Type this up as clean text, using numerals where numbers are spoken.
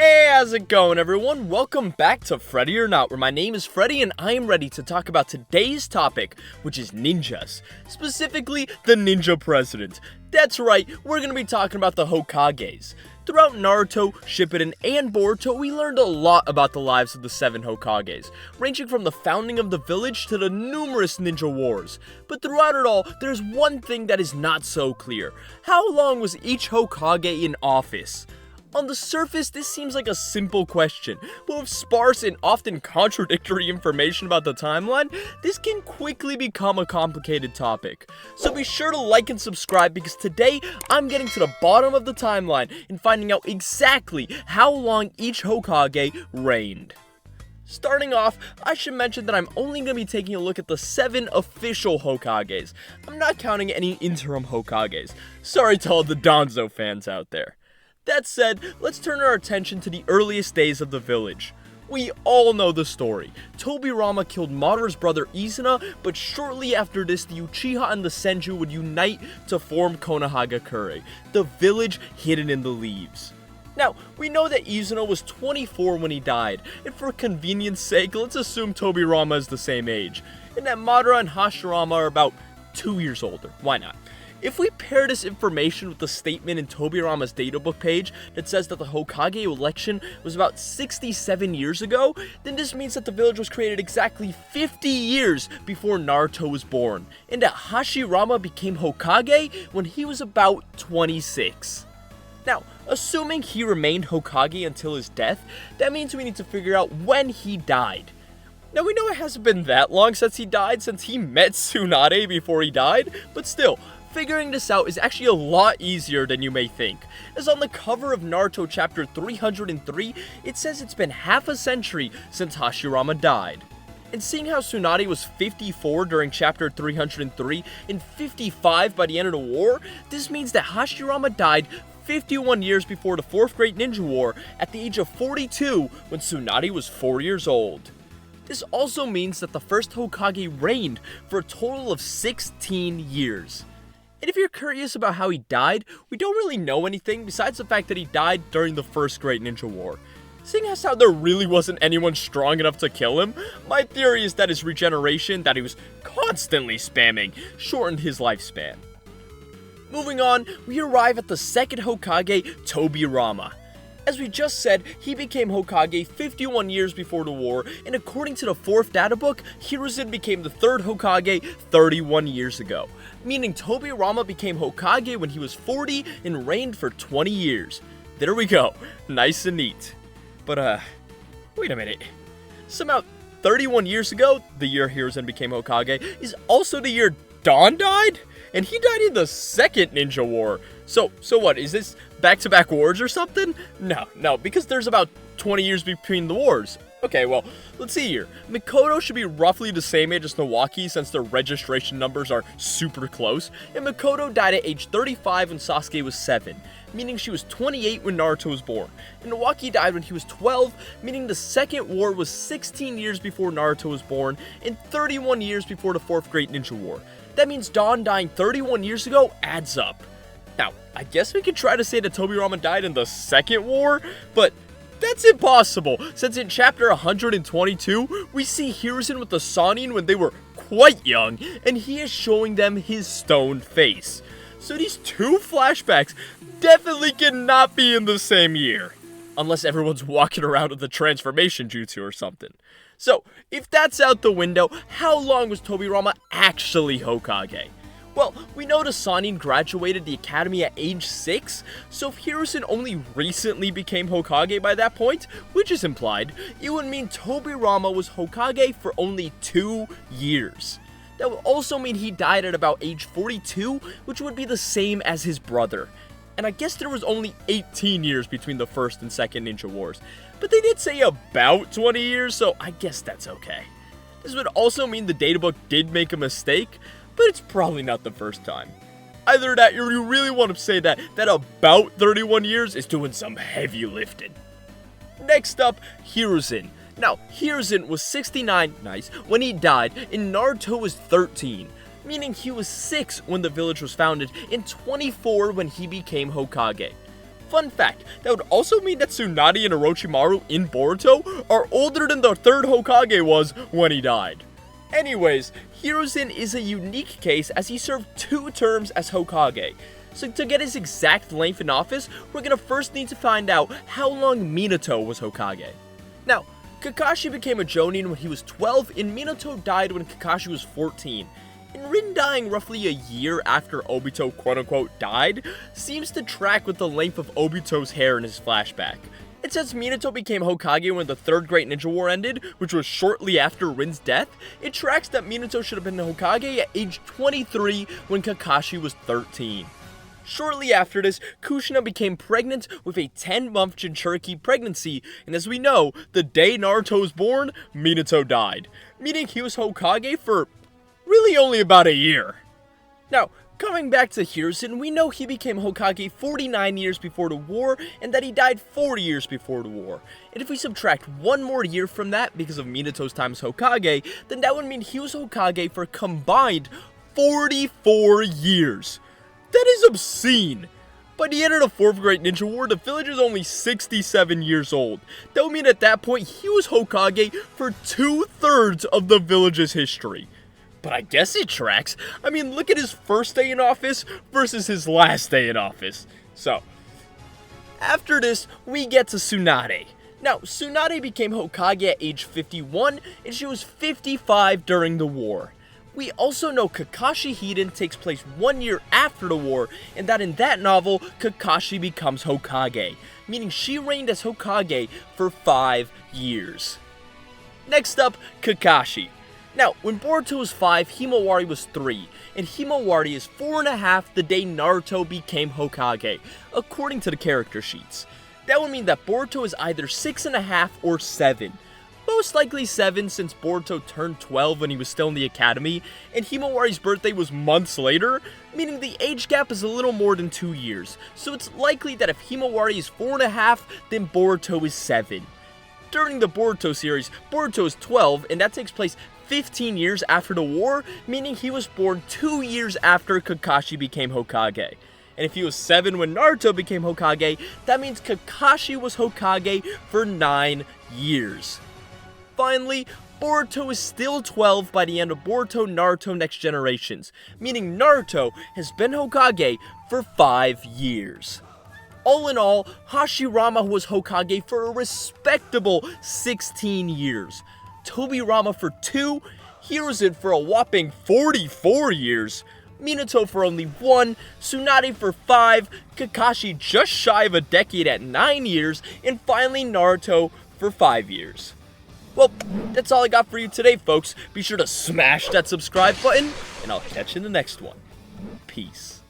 Hey, how's it going, everyone? Welcome back to Freddy or Not, where my name is Freddy and I am ready to talk about today's topic, which is ninjas. Specifically, the ninja president. That's right, we're going to be talking about the Hokages. Throughout Naruto, Shippuden, and Boruto, we learned a lot about the lives of the 7 Hokages, ranging from the founding of the village to the numerous ninja wars. But throughout it all, there's one thing that is not so clear. How long was each Hokage in office? On the surface, this seems like a simple question, but with sparse and often contradictory information about the timeline, this can quickly become a complicated topic. So be sure to like and subscribe because today, I'm getting to the bottom of the timeline and finding out exactly how long each Hokage reigned. Starting off, I should mention that I'm only going to be taking a look at the 7 official Hokages. I'm not counting any interim Hokages. Sorry to all the Danzo fans out there. That said, let's turn our attention to the earliest days of the village. We all know the story. Tobirama killed Madara's brother Izuna, but shortly after this, the Uchiha and the Senju would unite to form Konoha, the village hidden in the leaves. Now, we know that Izuna was 24 when he died, and for convenience sake, let's assume Tobirama is the same age, and that Madara and Hashirama are about 2 years older. Why not? If we pair this information with the statement in Tobirama's databook page that says that the Hokage election was about 67 years ago, then this means that the village was created exactly 50 years before Naruto was born, and that Hashirama became Hokage when he was about 26. Now, assuming he remained Hokage until his death, that means we need to figure out when he died. Now, we know it hasn't been that long since he died, since he met Tsunade before he died, but still, figuring this out is actually a lot easier than you may think, as on the cover of Naruto chapter 303, it says it's been half a century since Hashirama died. And seeing how Tsunade was 54 during chapter 303 and 55 by the end of the war, this means that Hashirama died 51 years before the 4th Great Ninja War at the age of 42 when Tsunade was 4 years old. This also means that the first Hokage reigned for a total of 16 years. And if you're curious about how he died, we don't really know anything besides the fact that he died during the First Great Ninja War. Seeing as how there really wasn't anyone strong enough to kill him, my theory is that his regeneration, that he was constantly spamming, shortened his lifespan. Moving on, we arrive at the second Hokage, Tobirama. As we just said, he became Hokage 51 years before the war, and according to the 4th data book, Hiruzen became the 3rd Hokage 31 years ago, meaning Tobirama became Hokage when he was 40 and reigned for 20 years. There we go, nice and neat. But wait a minute. Somehow, 31 years ago, the year Hiruzen became Hokage, is also the year Dawn died? And he died in the 2nd Ninja War. So what, is this back-to-back wars or something? No, because there's about 20 years between the wars. Okay, well, let's see here. Mikoto should be roughly the same age as Nawaki since their registration numbers are super close, and Mikoto died at age 35 when Sasuke was 7, meaning she was 28 when Naruto was born, and Nawaki died when he was 12, meaning the 2nd war was 16 years before Naruto was born, and 31 years before the 4th Great Ninja War. That means Dawn dying 31 years ago adds up. Now, I guess we could try to say that Tobirama died in the 2nd war, but that's impossible, since in chapter 122, we see Hiruzen with the Sannin when they were quite young, and he is showing them his stone face. So these two flashbacks definitely cannot be in the same year, unless everyone's walking around with the transformation jutsu or something. So, if that's out the window, how long was Tobirama actually Hokage? Well, we know the Sannin graduated the academy at age 6, so if Hiruzen only recently became Hokage by that point, which is implied, it would mean Tobirama was Hokage for only 2 years. That would also mean he died at about age 42, which would be the same as his brother. And I guess there was only 18 years between the 1st and 2nd Ninja Wars, but they did say about 20 years, so I guess that's okay. This would also mean the databook did make a mistake, but it's probably not the first time. Either that or you really want to say that about 31 years is doing some heavy lifting. Next up, Hiruzen. Now, Hiruzen was 69, nice, when he died, and Naruto was 13. Meaning he was 6 when the village was founded, and 24 when he became Hokage. Fun fact, that would also mean that Tsunade and Orochimaru in Boruto are older than the third Hokage was when he died. Anyways, Hiruzen is a unique case as he served 2 terms as Hokage. So to get his exact length in office, we're gonna first need to find out how long Minato was Hokage. Now, Kakashi became a Jonin when he was 12 and Minato died when Kakashi was 14. And Rin dying roughly a year after Obito quote-unquote died seems to track with the length of Obito's hair in his flashback. And since Minato became Hokage when the Third Great Ninja War ended, which was shortly after Rin's death, it tracks that Minato should have been Hokage at age 23 when Kakashi was 13. Shortly after this, Kushina became pregnant with a 10-month Jinchuriki pregnancy, and as we know, the day Naruto was born, Minato died, meaning he was Hokage for really only about a year. Now, coming back to Hiruzen, we know he became Hokage 49 years before the war, and that he died 40 years before the war. And if we subtract 1 more year from that because of Minato's time as Hokage, then that would mean he was Hokage for a combined 44 years. That is obscene. By the end of the 4th Great Ninja War, the village is only 67 years old. That would mean at that point, he was Hokage for 2/3 of the village's history. But I guess it tracks. I mean, look at his first day in office versus his last day in office. So, after this, we get to Tsunade. Now, Tsunade became Hokage at age 51, and she was 55 during the war. We also know Kakashi Hiden takes place 1 year after the war, and that in that novel, Kakashi becomes Hokage, meaning she reigned as Hokage for 5 years. Next up, Kakashi. Now, when Boruto was 5, Himawari was 3, and Himawari is 4.5 the day Naruto became Hokage, according to the character sheets. That would mean that Boruto is either 6.5 or 7. Most likely 7 since Boruto turned 12 when he was still in the academy, and Himawari's birthday was months later, meaning the age gap is a little more than 2 years, so it's likely that if Himawari is 4.5, then Boruto is 7. During the Boruto series, Boruto is 12, and that takes place 15 years after the war, meaning he was born 2 years after Kakashi became Hokage. And if he was 7 when Naruto became Hokage, that means Kakashi was Hokage for 9 years. Finally, Boruto is still 12 by the end of Boruto Naruto Next Generations, meaning Naruto has been Hokage for 5 years. All in all, Hashirama was Hokage for a respectable 16 years. Tobirama for 2, Hiruzen for a whopping 44 years, Minato for only 1, Tsunade for 5, Kakashi just shy of a decade at 9 years, and finally Naruto for 5 years. Well, that's all I got for you today, folks. Be sure to smash that subscribe button, and I'll catch you in the next one. Peace.